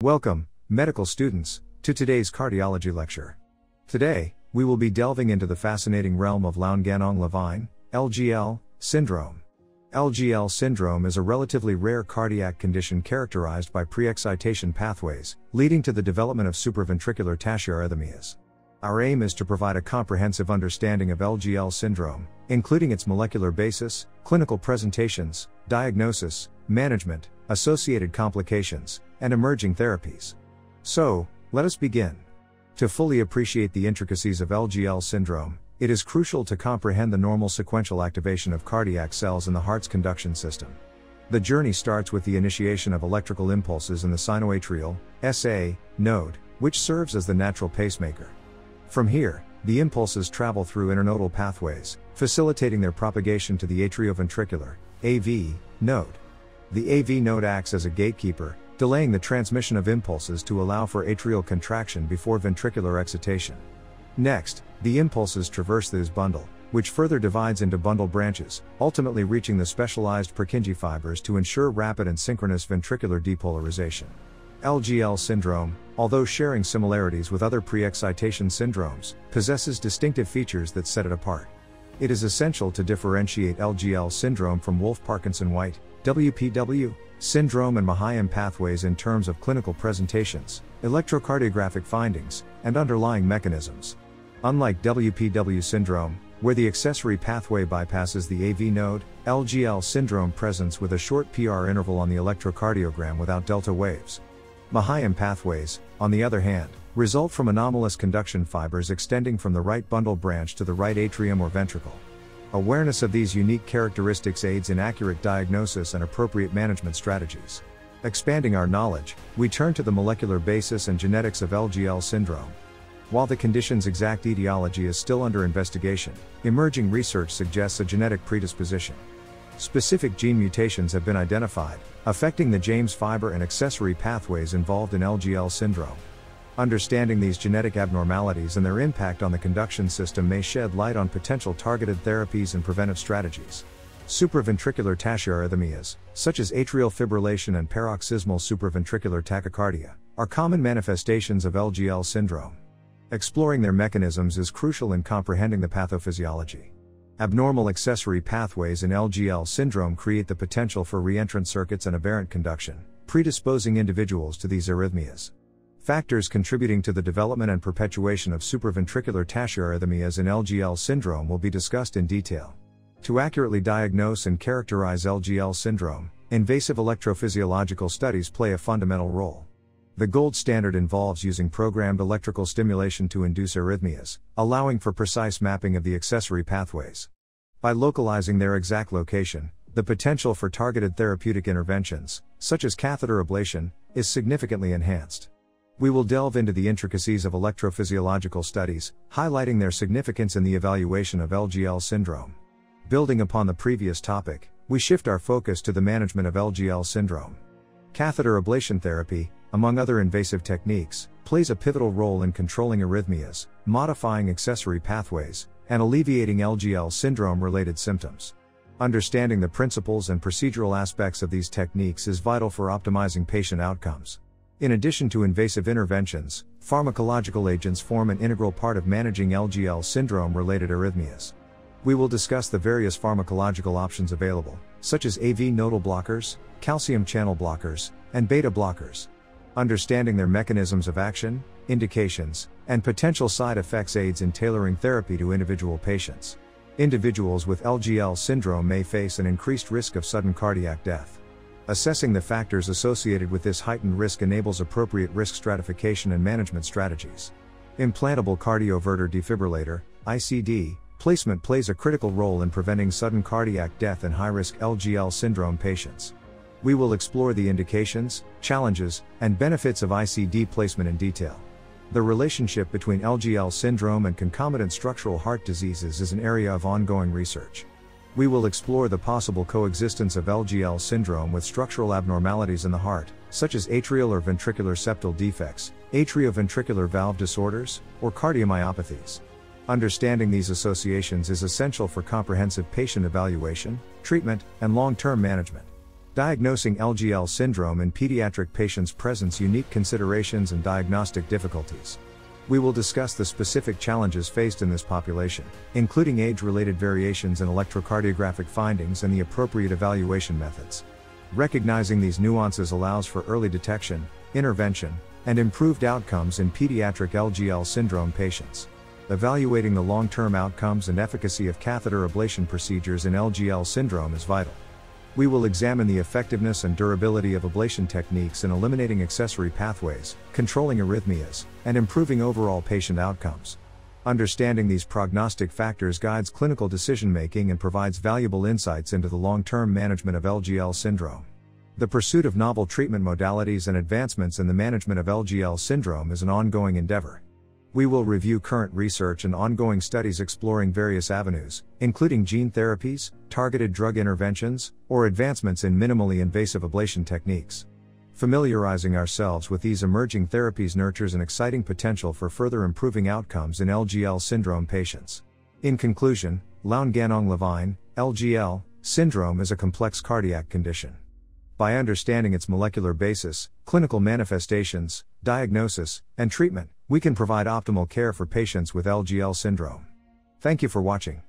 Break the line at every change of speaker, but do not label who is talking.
Welcome, medical students, to today's cardiology lecture. Today, we will be delving into the fascinating realm of Lown Ganong Levine, LGL, syndrome. LGL syndrome is a relatively rare cardiac condition characterized by pre-excitation pathways, leading to the development of supraventricular tachyarrhythmias. Our aim is to provide a comprehensive understanding of LGL syndrome, including its molecular basis, clinical presentations, diagnosis, management, associated complications, and emerging therapies. So, let us begin. To fully appreciate the intricacies of LGL syndrome, it is crucial to comprehend the normal sequential activation of cardiac cells in the heart's conduction system. The journey starts with the initiation of electrical impulses in the sinoatrial, SA, node, which serves as the natural pacemaker. From here, the impulses travel through internodal pathways, facilitating their propagation to the atrioventricular, AV, node. The AV node acts as a gatekeeper, delaying the transmission of impulses to allow for atrial contraction before ventricular excitation. Next, the impulses traverse this bundle, which further divides into bundle branches, ultimately reaching the specialized Purkinje fibers to ensure rapid and synchronous ventricular depolarization. LGL syndrome, although sharing similarities with other pre-excitation syndromes, possesses distinctive features that set it apart. It is essential to differentiate LGL syndrome from Wolff-Parkinson-White, WPW, syndrome and Mahayan pathways in terms of clinical presentations, electrocardiographic findings, and underlying mechanisms. Unlike WPW syndrome, where the accessory pathway bypasses the AV node, LGL syndrome presents with a short PR interval on the electrocardiogram without delta waves. Mahayan pathways, on the other hand, result from anomalous conduction fibers extending from the right bundle branch to the right atrium or ventricle. Awareness of these unique characteristics aids in accurate diagnosis and appropriate management strategies. Expanding our knowledge, we turn to the molecular basis and genetics of LGL syndrome. While the condition's exact etiology is still under investigation, emerging research suggests a genetic predisposition. Specific gene mutations have been identified, affecting the James fiber and accessory pathways involved in LGL syndrome. Understanding these genetic abnormalities and their impact on the conduction system may shed light on potential targeted therapies and preventive strategies. Supraventricular tachyarrhythmias, such as atrial fibrillation and paroxysmal supraventricular tachycardia, are common manifestations of LGL syndrome. Exploring their mechanisms is crucial in comprehending the pathophysiology. Abnormal accessory pathways in LGL syndrome create the potential for reentrant circuits and aberrant conduction, predisposing individuals to these arrhythmias. Factors contributing to the development and perpetuation of supraventricular tachyarrhythmias in LGL syndrome will be discussed in detail. To accurately diagnose and characterize LGL syndrome, invasive electrophysiological studies play a fundamental role. The gold standard involves using programmed electrical stimulation to induce arrhythmias, allowing for precise mapping of the accessory pathways. By localizing their exact location, the potential for targeted therapeutic interventions, such as catheter ablation, is significantly enhanced. We will delve into the intricacies of electrophysiological studies, highlighting their significance in the evaluation of LGL syndrome. Building upon the previous topic, we shift our focus to the management of LGL syndrome. Catheter ablation therapy, among other invasive techniques, plays a pivotal role in controlling arrhythmias, modifying accessory pathways, and alleviating LGL syndrome-related symptoms. Understanding the principles and procedural aspects of these techniques is vital for optimizing patient outcomes. In addition to invasive interventions, pharmacological agents form an integral part of managing LGL syndrome-related arrhythmias. We will discuss the various pharmacological options available, such as AV nodal blockers, calcium channel blockers, and beta blockers. Understanding their mechanisms of action, indications, and potential side effects aids in tailoring therapy to individual patients. Individuals with LGL syndrome may face an increased risk of sudden cardiac death. Assessing the factors associated with this heightened risk enables appropriate risk stratification and management strategies. Implantable cardioverter defibrillator, ICD, placement plays a critical role in preventing sudden cardiac death in high-risk LGL syndrome patients. We will explore the indications, challenges, and benefits of ICD placement in detail. The relationship between LGL syndrome and concomitant structural heart diseases is an area of ongoing research. We will explore the possible coexistence of LGL syndrome with structural abnormalities in the heart, such as atrial or ventricular septal defects, atrioventricular valve disorders, or cardiomyopathies. Understanding these associations is essential for comprehensive patient evaluation, treatment, and long-term management. Diagnosing LGL syndrome in pediatric patients presents unique considerations and diagnostic difficulties. We will discuss the specific challenges faced in this population, including age-related variations in electrocardiographic findings and the appropriate evaluation methods. Recognizing these nuances allows for early detection, intervention, and improved outcomes in pediatric LGL syndrome patients. Evaluating the long-term outcomes and efficacy of catheter ablation procedures in LGL syndrome is vital. We will examine the effectiveness and durability of ablation techniques in eliminating accessory pathways, controlling arrhythmias, and improving overall patient outcomes. Understanding these prognostic factors guides clinical decision-making and provides valuable insights into the long-term management of LGL syndrome. The pursuit of novel treatment modalities and advancements in the management of LGL syndrome is an ongoing endeavor. We will review current research and ongoing studies exploring various avenues, including gene therapies, targeted drug interventions, or advancements in minimally invasive ablation techniques. Familiarizing ourselves with these emerging therapies nurtures an exciting potential for further improving outcomes in LGL syndrome patients. In conclusion, Lown Ganong Levine, LGL, syndrome is a complex cardiac condition. By understanding its molecular basis, clinical manifestations, diagnosis, and treatment, we can provide optimal care for patients with LGL syndrome. Thank you for watching.